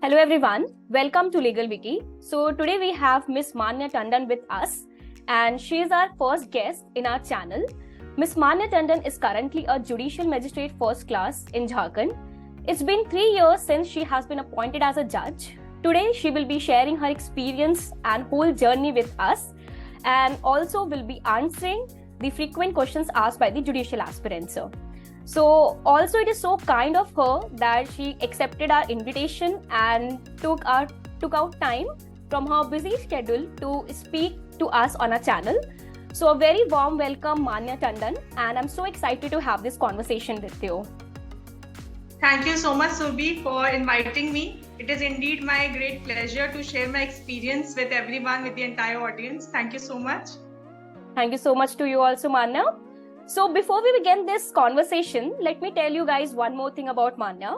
Hello everyone, welcome to LegalWiki. So today we have Miss Manya Tandon with us and she is our first guest in our channel. Miss Manya Tandon is currently a Judicial Magistrate First Class in Jharkhand. It's been 3 years since she has been appointed as a judge. Today she will be sharing her experience and whole journey with us and also will be answering the frequent questions asked by the judicial aspirants. So also it is so kind of her that she accepted our invitation and took out time from her busy schedule to speak to us on our channel. So a very warm welcome, Manya Tandon, and I'm so excited to have this conversation with you. Thank you so much, Subi, for inviting me. It is indeed my great pleasure to share my experience with everyone, with the entire audience. Thank you so much. Thank you so much to you also, Manya. So before we begin this conversation, let me tell you guys one more thing about Manya.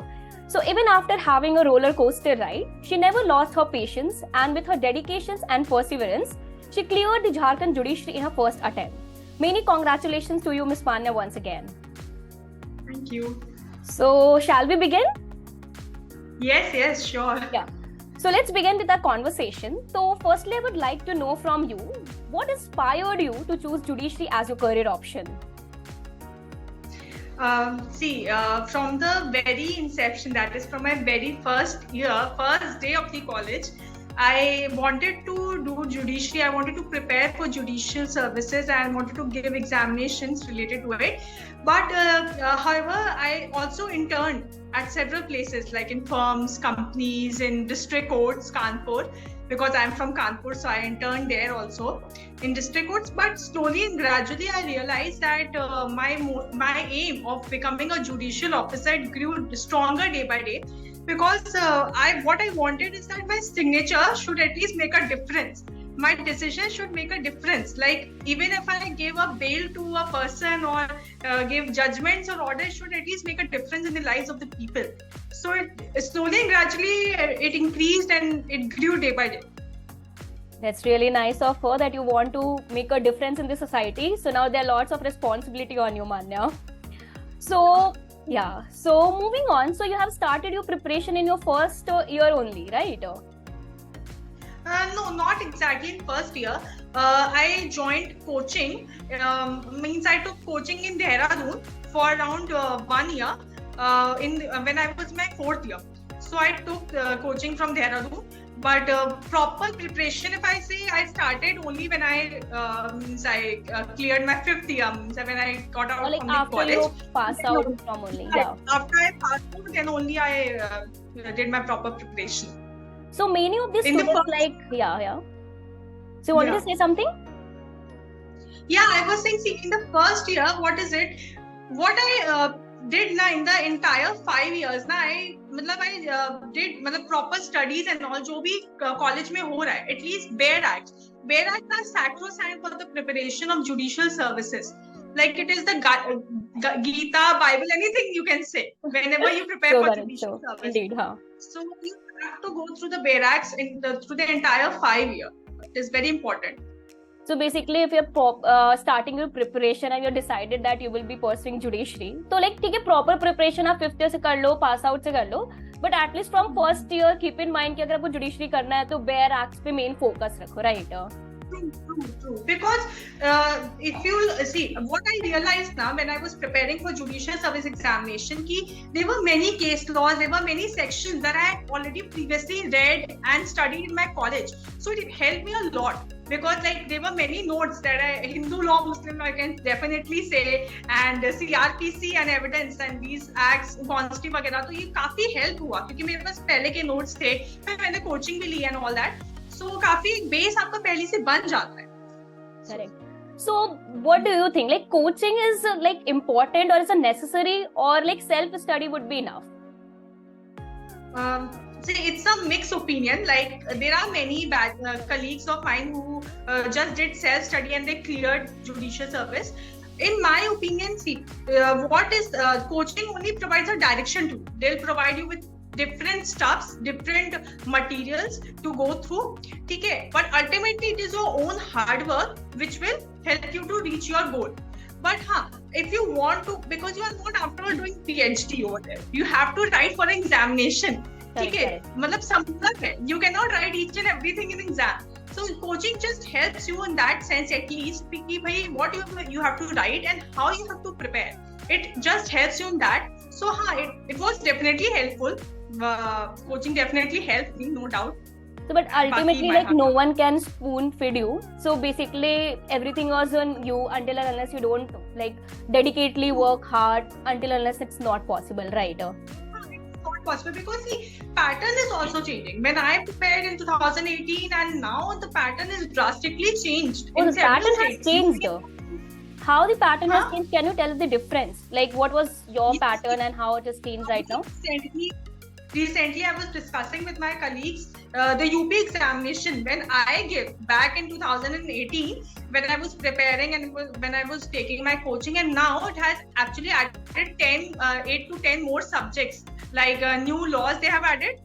So even after having a roller coaster ride, she never lost her patience, and with her dedications and perseverance, she cleared the Jharkhand judiciary in her first attempt. Many congratulations to you, Miss Manya, once again. Thank you. So shall we begin? Yes, sure. Yeah. So let's begin with our conversation. So firstly, I would like to know from you, what inspired you to choose judiciary as your career option? From the very inception, that is from my very first day of the college, I wanted to do judiciary. I wanted to prepare for judicial services and wanted to give examinations related to it. But however, I also interned at several places like in firms, companies, in district courts, Kanpur, because I'm from Kanpur, so I interned there also in district courts. But slowly and gradually, I realized that my aim of becoming a judicial officer grew stronger day by day, because what I wanted is that my signature should at least make a difference. My decision should make a difference. Like even if I gave a bail to a person or gave judgments or orders, should at least make a difference in the lives of the people. So it slowly and gradually it increased and it grew day by day. That's really nice of her that you want to make a difference in the society. So now there are lots of responsibility on you, Manya. So yeah. So moving on. So you have started your preparation in your first year only, right? No, not exactly in first year. I joined coaching. I took coaching in Dehradun for around 1 year. When I was my fourth year, so I took coaching from Dehradun. But proper preparation, if I say, I started only when I cleared my fifth year. When I got out from the college. After you pass out from only, yeah. After I passed out, then only I did my proper preparation. So many of these students yeah. So you wanted to say something? Yeah, I was saying, in the first year, what I did in the entire 5 years, I did proper studies and all, jo bhi college mein ho raha hai, at least bare acts are sacrosanct for the preparation of judicial services. Like it is the Gita, Bible, anything you can say whenever you prepare for judicial service. Indeed, huh? So you have to go through the bare acts through the entire 5 years. It is very important. So basically, if you're starting your preparation and you decided that you will be pursuing judiciary, so like take a proper preparation आप 5th year से कर लो, pass out से कर लो, but at least from first year keep in mind कि अगर आपको judiciary करना है तो bare acts पे main focus रखो, right? True. Because if you see, what I realized now when I was preparing for judicial service examination, there were many case laws, there were many sections that I had already previously read and studied in my college. So it helped me a lot, because there were many notes that Hindu law, Muslim law, I can definitely say, and CRPC and evidence and these acts, constitution वगैरह, तो ये काफी help हुआ क्योंकि मेरे पास पहले के notes थे, फिर मैंने coaching भी ली and all that. So काफी base आपका पहले से बन जाता है. Correct. So what do you think? Like coaching is important, or is it necessary, or self study would be enough? It's a mixed opinion. There are many colleagues of mine who just did self study and they cleared judicial service. In my opinion, what is coaching only provides a direction to. They'll provide you with different stuffs, different materials to go through. Okay? But ultimately, it is your own hard work which will help you to reach your goal. But if you want to, because you are not after all doing PhD over there, you have to write for an examination. ठीक है, मतलब संभव है, you cannot write each and everything in exam. So coaching just helps you in that sense at least कि भाई what you have to write and how you have to prepare. It just helps you in that. So हाँ, it was definitely helpful. Coaching definitely helped me, no doubt. So, but ultimately, like no one can spoon feed you. So basically, everything was on you until and unless you don't like dedicatedly work hard, until unless it's not possible, right? It's not possible because the pattern is also changing. When I prepared in 2018 and now the pattern is drastically changed. Oh, the pattern has changed. How the pattern has changed? Can you tell the difference? Like what was your pattern and how it has changed right now? Recently, I was discussing with my colleagues the UP examination when I gave back in 2018 when I was preparing and when I was taking my coaching, and now it has actually added 8 to 10 more subjects like new laws they have added,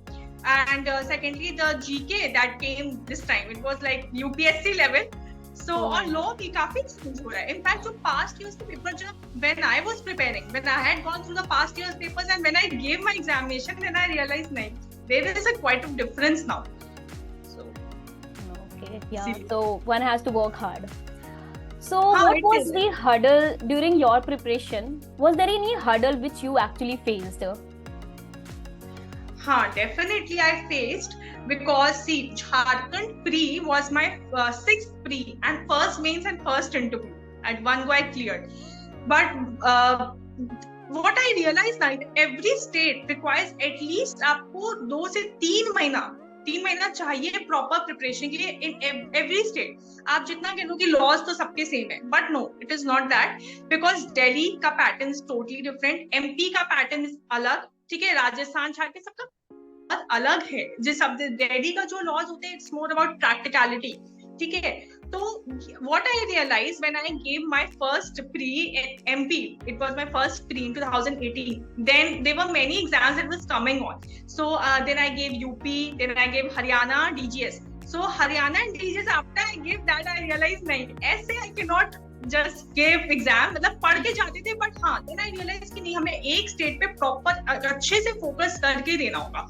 and secondly the GK that came this time, it was like UPSC level. So और law भी काफी change हो रहा है. In fact, जो past years के paper जब when I was preparing, when I had gone through the past years papers and when I gave my examination, then I realized नहीं, there is a quite a difference now. So okay, yeah. So one has to work hard. So what was the hurdle during your preparation? Was there any hurdle which you actually faced? हाँ, definitely I faced. Because see, Jharkhand pre was my 6th pre and first mains and first interview. At one go I cleared. But what I realized now, every state requires at least आपको 2 से 3 महीना चाहिए proper preparation के लिए in every state. आप जितना कह लो कि laws तो सबके same है, but no, it is not that because Delhi का pattern is totally different, MP का pattern is अलग, ठीक है, राजस्थान झारखंड सबका अलग है. जिस अब दिल्ली का जो लॉज होते हैं इट्स मोर अबाउट प्रैक्टिकलिटी, ठीक है. तो what I realise when I give my first pre in MP, it was my first pre in 2018, then there were many exams that was coming on. So then I give UP, then I give Haryana DGS. So Haryana and DGS after I give that I realise नहीं, ऐसे I can not just give exam, मतलब पढ़ के जाते थे, but हाँ then I realise कि नहीं, हमें एक स्टेट पे प्रॉपर अच्छे से फोकस करके देना होगा.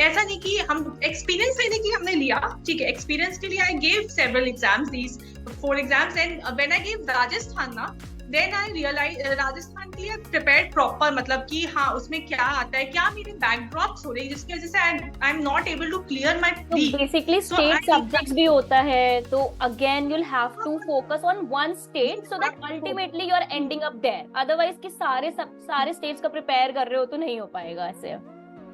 ऐसा नहीं कि हम एक्सपीरियंस लेने की हमने लिया, ठीक है, एक्सपीरियंस के लिए I give several exams, these 4 exams, and when I give Rajasthan ना, देन आई रियलाइज राजस्थान के लिए प्रिपेयर्ड प्रॉपर, मतलब कि हाँ उसमें क्या आता है, क्या मेरे बैकड्रॉप्स हो रही है जिसकी वजह से I am not able to clear my pre. Basically state subjects भी होता है, तो again you will have to focus on one state so that ultimately you are ending up there. Otherwise कि सारे स्टेट्स का प्रिपेयर कर रहे हो तो नहीं हो पाएगा ऐसे.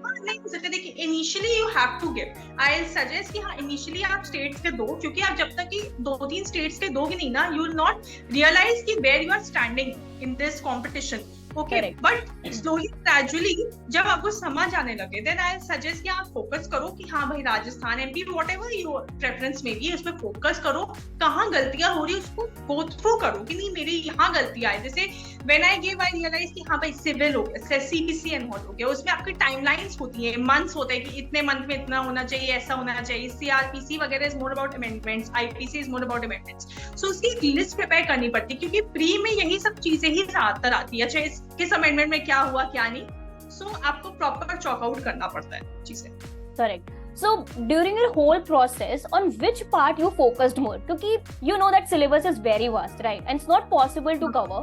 नहीं हो सकता. देखिए initially you have to give, I will suggest कि हाँ इनिशियली आप स्टेट्स के दो, क्योंकि आप जब तक कि 2-3 स्टेट्स के दोगे नहीं ना, यू विल नॉट रियलाइज कि where you are standing in this competition. Okay, but slowly gradually जब आपको समझ आने लगे, देन आई सजेस्ट कि आप फोकस करो कि हाँ भाई Rajasthan MP whatever your preference में भी, उसमें फोकस करो, कहाँ गलतियां हो रही है उसको गो थ्रू करो कि नहीं मेरी यहाँ गलतियां है. जैसे when I give I realise कि हाँ भाई सिविल हो गया, सीपीसी एनहॉल हो गया, उसमें आपकी टाइमलाइंस होती है, मंथ्स होता है कि इतने मंथ में इतना होना चाहिए, ऐसा होना चाहिए. सीआरपीसी वगैरह is more about amendments, IPC is more about amendments. So उसकी एक लिस्ट प्रिपेयर करनी पड़ती है क्योंकि प्री में यही सब चीजें ही ज्यादातर आती है. अच्छा किस अमेंडमेंट में क्या हुआ क्या नहीं, सो आपको प्रॉपर चॉक आउट करना पड़ता है चीजें. Correct. So during your whole process, on which part you focused more? क्योंकि you know that syllabus is very vast, right? And it's not possible to cover.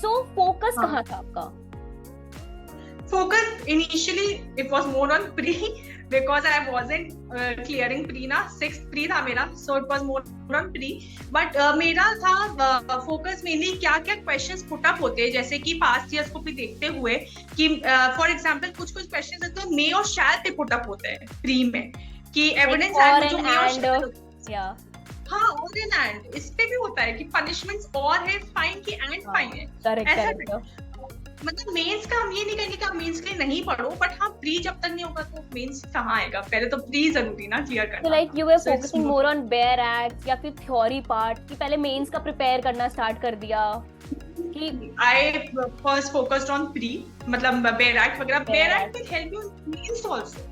So focus कहाँ था आपका? Focus initially it was more on pre because I wasn't clearing pre ना, 6th pre था मेरा, so it was more on pre. But मेरा था focus mainly क्या क्या questions put up होते हैं, जैसे कि past years को भी देखते हुए कि for example कुछ questions होते हैं may और shall पे put up होते हैं pre में कि evidence and जो may और shall, हाँ और and इस पे भी होता है कि punishments और है, fine की and fine है. Correct. मतलब मेंस का हम ये नहीं कहेंगे कि आप मेंस के लिए नहीं पढ़ो, बट हाँ प्री जब तक नहीं होगा तो मेंस कहाँ आएगा, पहले तो प्री जरूरी ना क्लियर करना. So like you were focusing more on bare acts या फिर थ्योरी पार्ट कि पहले मेंस का प्रिपेयर करना स्टार्ट कर दिया कि I first focused on pre, मतलब bare act वगैरह. bare act will help you in means also.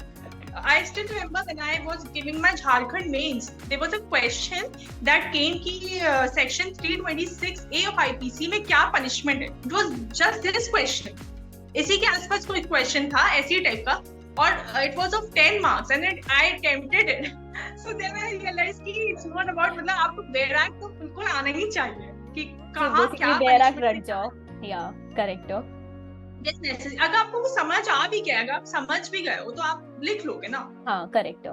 I still remember when I was giving my Jharkhand mains, there was a question that came कि section 326A of IPC में क्या punishment है. It was just this question. इसी के आसपास कोई question था ऐसी टाइप का, or it was of 10 marks and then I attempted it. So then I realized कि it's not about, मतलब आपको बैराक तो बिल्कुल आना ही चाहिए कि कहाँ क्या बैराक रट जाओ. Yeah, correct. अगर आपको वो समझ आ भी गया, अगर आप समझ भी गए हो तो आप लिख लोगे ना. हाँ, correct.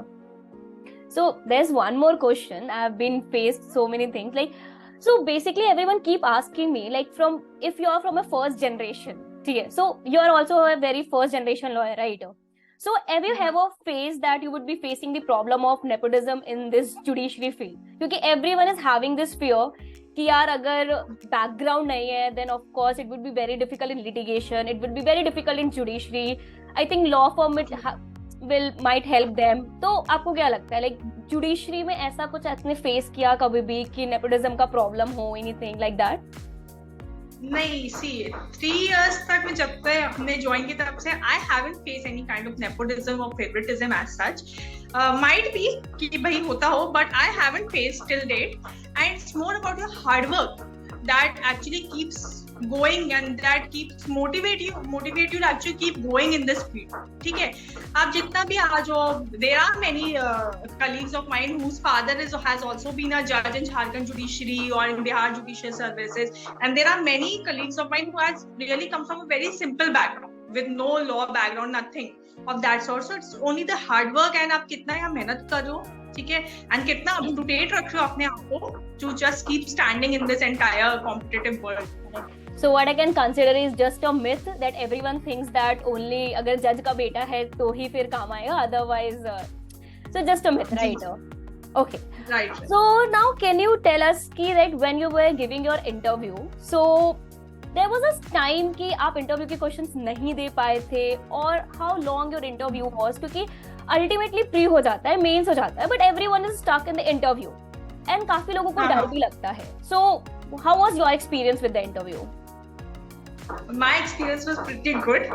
So there's one more question. I've been faced so many things, like, so basically everyone keep asking me, like, from if you are from a first generation, okay, so you are also a very first generation lawyer, right? So have you ever faced that you would be facing the problem of nepotism in this judiciary field? Because everyone is having this fear कि यार अगर background नहीं है, then of course it would be very difficult in litigation, it would be very difficult in judiciary. I think law firm might help them. तो आपको क्या लगता है, like judiciary में ऐसा कुछ आपने face किया कभी भी कि nepotism का problem हो, anything like that? नहीं, see, 3 years तक मैं जब से अपने join की तरफ से I haven't faced any kind of nepotism or favoritism as such. Might be कि भाई होता हो, but I haven't faced till date. And it's more about your hard work that actually keeps going and that keeps motivate you to actually keep going in this field. ठीक है, आप जितना भी आ जाओ, there are many colleagues of mine whose father has also been a judge in Jharkhand Judiciary or in Bihar Judicial Services, and there are many colleagues of mine who has really come from a very simple background with no law background, nothing of that sort. So it's only the hard work and आप कितना यहाँ मेहनत करो, ठीक है, and कितना up to date रख रहे हो अपने आप को to just keep standing in this entire competitive world. So what I can consider is just a myth that everyone thinks that only अगर जज का बेटा है तो ही फिर काम आएगा, otherwise so just a myth, right? Okay. Right. So now can you tell us कि like when you were giving your interview, so there was a time कि आप interview के questions नहीं दे पाए थे, और how long your interview was, क्योंकि ultimately pre हो जाता है, mains हो जाता है, but everyone is stuck in the interview and काफी लोगों को डर भी लगता है. So how was your experience with the interview? My experience was pretty good.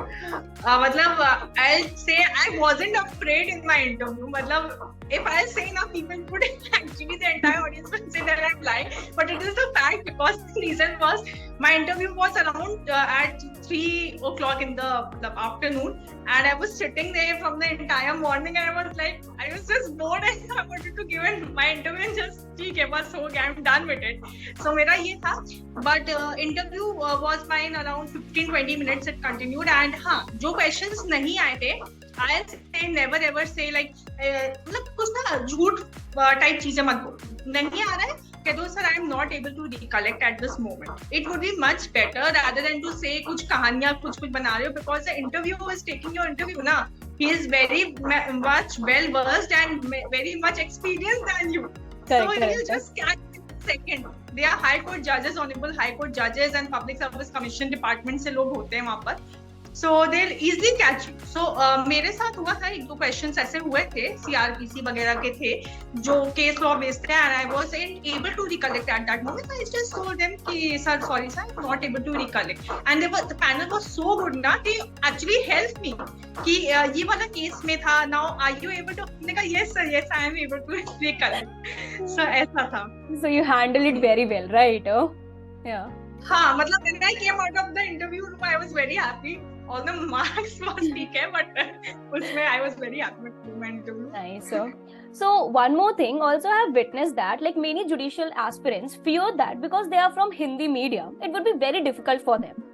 मतलब I'll say I wasn't afraid in my interview. मतलब if I say enough, people would actually, the entire audience would say that I'm lying. But it is a fact, because the reason was my interview was around at 3 o'clock in the afternoon, and I was sitting there from the entire morning, and I was like, I was just bored and I wanted to give in my interview and just ठीक है बस हो गया, I'm done with it. So मेरा ये था, but interview was mine around 15-20 minutes. It continued, and हाँ जो questions नहीं आए थे, I'll say never ever say like मतलब कुछ ना झूठ type चीजें मत बोलो, नहीं आ रहा है कह दो sir I am not able to recollect at this moment. It would be much better rather than to say कुछ कहानियाँ कुछ बना रहे हो, because the interviewer is taking your interview ना, he is very much well versed and very much experienced than you. So you just catch it in a second. They are high court judges, honorable high court judges and public service commission department से लोग होते हैं वहाँ पर. So they'll easily catch you. So मेरे साथ हुआ था, 1-2 questions ऐसे हुए थे, CRPC वगैरह के थे जो case law based थे, and I wasn't able to recollect at that moment. I just told them कि sir sorry sir, I'm not able to recollect. And the panel was so good ना, they actually helped me कि ये वाला case में था. Now are you able to? मैंने कहा yes sir, yes I am able to recollect. So ऐसा था. So you handled it very well, right? Oh, yeah. हाँ मतलब when I came out of the interview room, I was very happy. All the marks was ठीक है, but उसमें I was very happy with my interview. Nice. So one more thing, also I have witnessed that like many judicial aspirants fear that because they are from Hindi medium, it would be very difficult for them.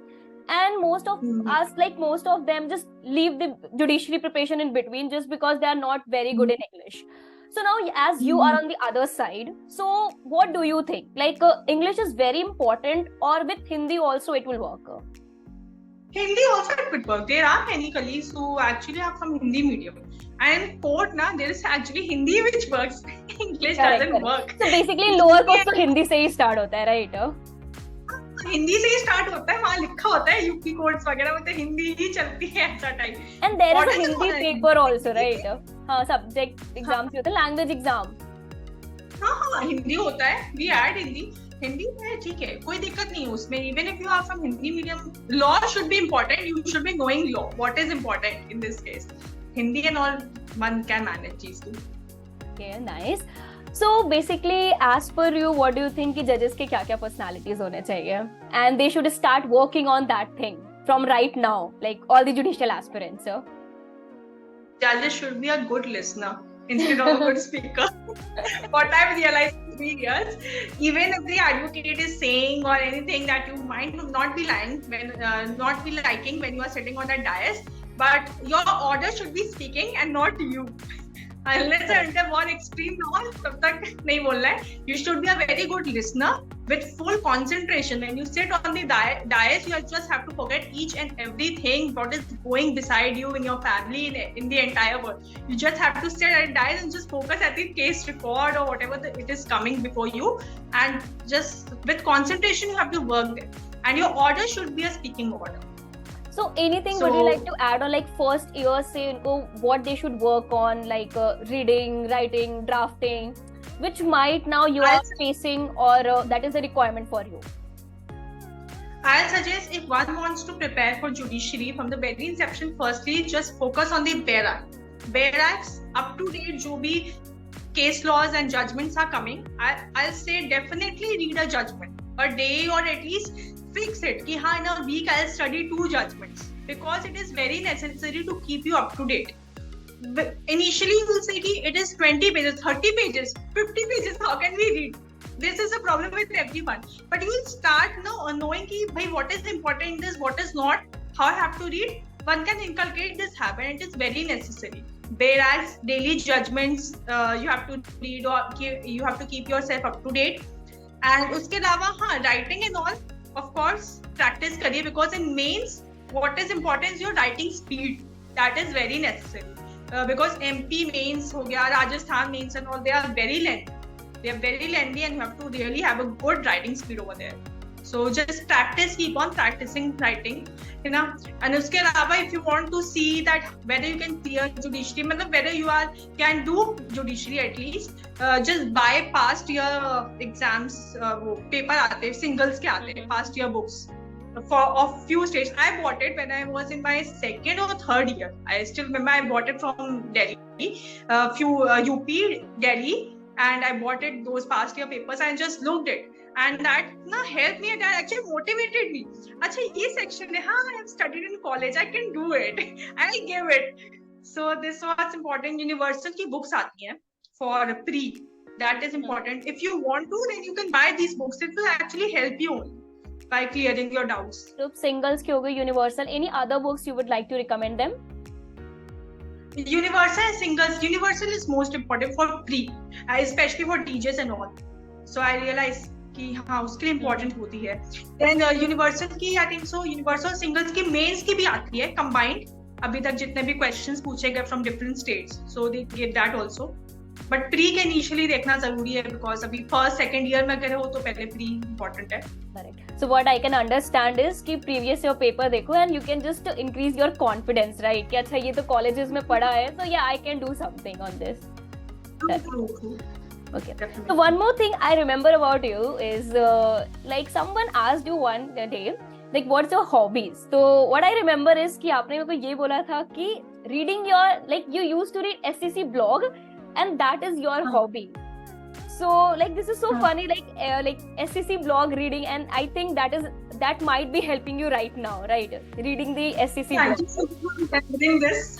And most of us, like most of them, just leave the judiciary preparation in between just because they are not very good in English. So now, as you are on the other side, so what do you think? Like English is very important, or with Hindi also it will work? Hindi also it could work. There are many colleagues who actually are from Hindi medium. And in court now, there is actually Hindi which works. English doesn't work. So basically lower court तो हिंदी से ही start होता है, right? Hindi से ही start होता है, वहाँ लिखा होता है यूपी कोर्ट्स वगैरह में तो हिंदी ही चलती है ऐसा type. And there is a Hindi paper also, right? हाँ, subject exams होता है, language exam. हाँ हिंदी होता है. We add हिंदी है, ठीक है, कोई दिक्कत नहीं है उसमें. Even if you are from Hindi medium, law should be important. You should be knowing law. What is important in this case? Hindi and all one can manage these two. Okay, nice. So basically, as per you, what do you think कि judges के क्या-क्या personalities होने चाहिए? And they should start working on that thing from right now, like all the judicial aspirants. judges should be a good listener instead of a good speaker. What I've realized in 3 years, even if the advocate is saying or anything that you might not be liking when you are sitting on a dais, but your order should be speaking and not you. Unless until one extreme now, तब तक नहीं बोलना है. You should be a very good listener with full concentration. When you sit on the dais, you just have to forget each and everything what is going beside you in your family, in the entire world. You just have to sit at the dais and just focus at the case record or whatever it is coming before you, and just with concentration you have to work there. And your order should be a speaking order. So anything would you like to add on, like first year, say what they should work on, like reading, writing, drafting, which might now you are facing or that is a requirement for you? I'll suggest if one wants to prepare for judiciary from the very inception, firstly just focus on the bare act. Bare acts, up to date जो भी case laws and judgments are coming, I'll say definitely read a judgment a day, or at least fix it कि हाँ, in a week I'll study 2 judgments, because it is very necessary to keep you up to date. Initially you will say कि it is 20 pages, 30 pages, 50 pages, how can we read? This is a problem with everyone. But you will start now knowing कि bhai, what is important in this, what is not, how I have to read. One can inculcate this habit, and it is very necessary. Whereas daily judgments you have to read, or you have to keep yourself up to date. And उसके अलावा हाँ, writing and all, of course practice करिए, because in mains what is important is your writing speed. That is very necessary, because MP mains हो गया, Rajasthan mains and all, they are very lengthy and you have to really have a good writing speed over there. So just practice, keep on practicing writing, you know. And उसके अलावा if you want to see that whether you can clear judiciary, मतलब whether you can do judiciary at least, just buy past year exams, वो paper आते हैं, singles के आते हैं, past year books of few states. I bought it when I was in my 2nd or 3rd year. I still remember I bought it from Delhi, UP, Delhi, and I bought it those past year papers and just looked it. And that helped me, and that actually motivated me. अच्छा ये section है, हाँ, I have studied in college, I can do it, I'll give it. So this was important. Universal की books आती हैं for pre. That is important. If you want to, then you can buy these books. It will actually help you by clearing your doubts. So singles की हो गई, universal. Any other books you would like to recommend them? Universal and singles. Universal is most important for pre, especially for teachers and all. So I realized कि हाँ, उसके लिए important होती है. Then universal की I think so, universal singles की mains की भी आती है combined. अभी तक जितने भी questions पूछे गए from different states, so they give that also. But pre के initially देखना जरूरी है, because अभी first second year में अगर हो तो पहले pre important है. Correct. So what I can understand is कि previous year paper देखो and you can just increase your confidence, right? कि अच्छा ये तो colleges में पढ़ा है, so yeah, I can do something on this. True. Okay. Definitely. So one more thing I remember about you is like someone asked you one day like what's your hobbies. So what I remember is कि आपने मेरे को ये बोला था कि reading your, like you used to read SCC blog and that is your hobby. So like this is so funny, like SCC blog reading, and I think that might be helping you right now, right? Reading the SCC blog. Thank you for remembering this.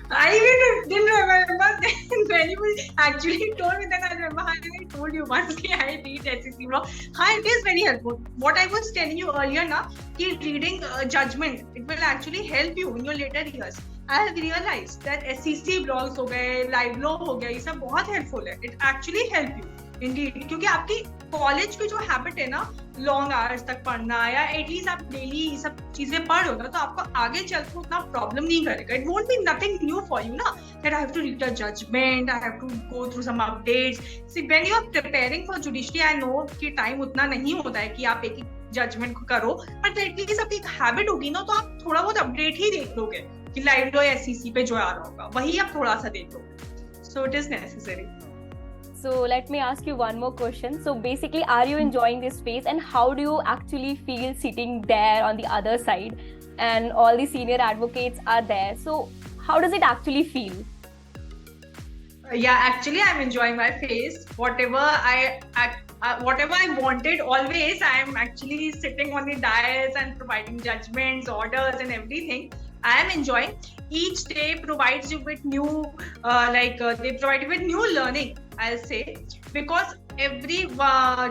I even didn't remember then when you actually told me. Then I remember I told you once that I read SCC blog. It is very helpful. What I was telling you earlier na, कि reading judgment, it will actually help you in your later years. I have realized that SCC blogs हो गए, live law हो गया, ये सब बहुत helpful है. It actually help you indeed, क्योंकि आपकी कॉलेज की जो हैबिट है ना, लॉन्ग आवर्स तक पढ़ना, या एटलीस्ट आप डेली ये सब चीजें पढ़ रहे हो ना, तो आपको आगे चल के उतना प्रॉब्लम नहीं करेगा. It won't be nothing new for you ना, that I have to read a judgement, I have to go through some updates. See when you are preparing for judiciary, I know कि time उतना नहीं होता है कि आप एक judgement को करो, बट एटलीस्ट आपकी एक हैबिट होगी ना, तो आप थोड़ा बहुत अपडेट ही देख लोगे कि लाइव लॉ या एससीसी पे जो आ रहा होगा वही आप थोड़ा सा देख लोगे. So it is necessary. So let me ask you one more question. So basically, are you enjoying this space, and how do you actually feel sitting there on the other side and all the senior advocates are there? So how does it actually feel? Yeah, actually I'm enjoying my face. Whatever I wanted, always I am actually sitting on the dais and providing judgments, orders and everything. I am enjoying. Each day provides you with new, they provide you with new learning, I'll say, because every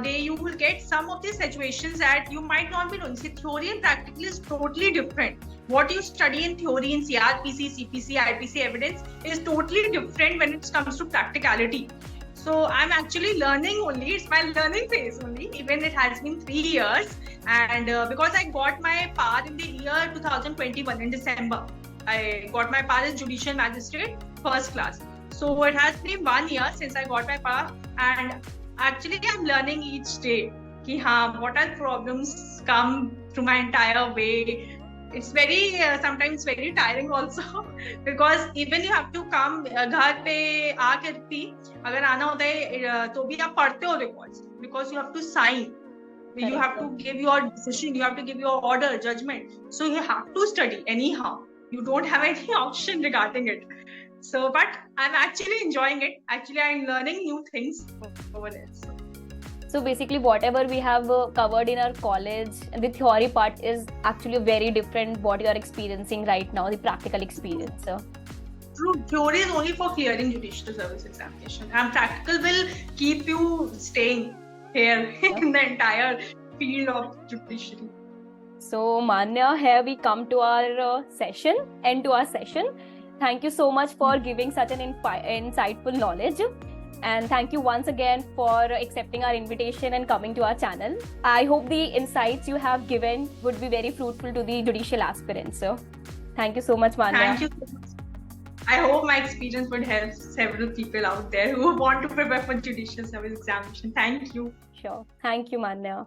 day you will get some of these situations that you might not be knowing. See, theory and practical is totally different. What you study in theory in CRPC, CPC, IPC evidence is totally different when it comes to practicality. So I'm actually learning only. It's my learning phase only. Even it has been 3 years, and because I got my PAR in the year 2021 in December, I got my PAR as Judicial Magistrate first class. So it has been 1 year since I got my PAR, and actually I'm learning each day. Ki haan, what are problems come through my entire way. It's very sometimes very tiring also because even you have to come घर पे आकर भी अगर आना होता है तो भी आप पढ़ते हो records because you have to sign, you have to give your decision, you have to give your order, judgment, so you have to study anyhow. You don't have any option regarding it. So, but I'm actually enjoying it. Actually, I'm learning new things over there. So basically, whatever we have covered in our college, the theory part is actually very different what you are experiencing right now, the practical experience. True, theory is only for clearing judicial service examination, and practical will keep you staying here in the entire field of judiciary. So Manya, here we come to our end to our session. Thank you so much for giving such an insightful knowledge. And thank you once again for accepting our invitation and coming to our channel. I hope the insights you have given would be very fruitful to the judicial aspirants. So, thank you so much, Manya. Thank you so much. I hope my experience would help several people out there who want to prepare for judicial service examination. Thank you. Sure. Thank you, Manya.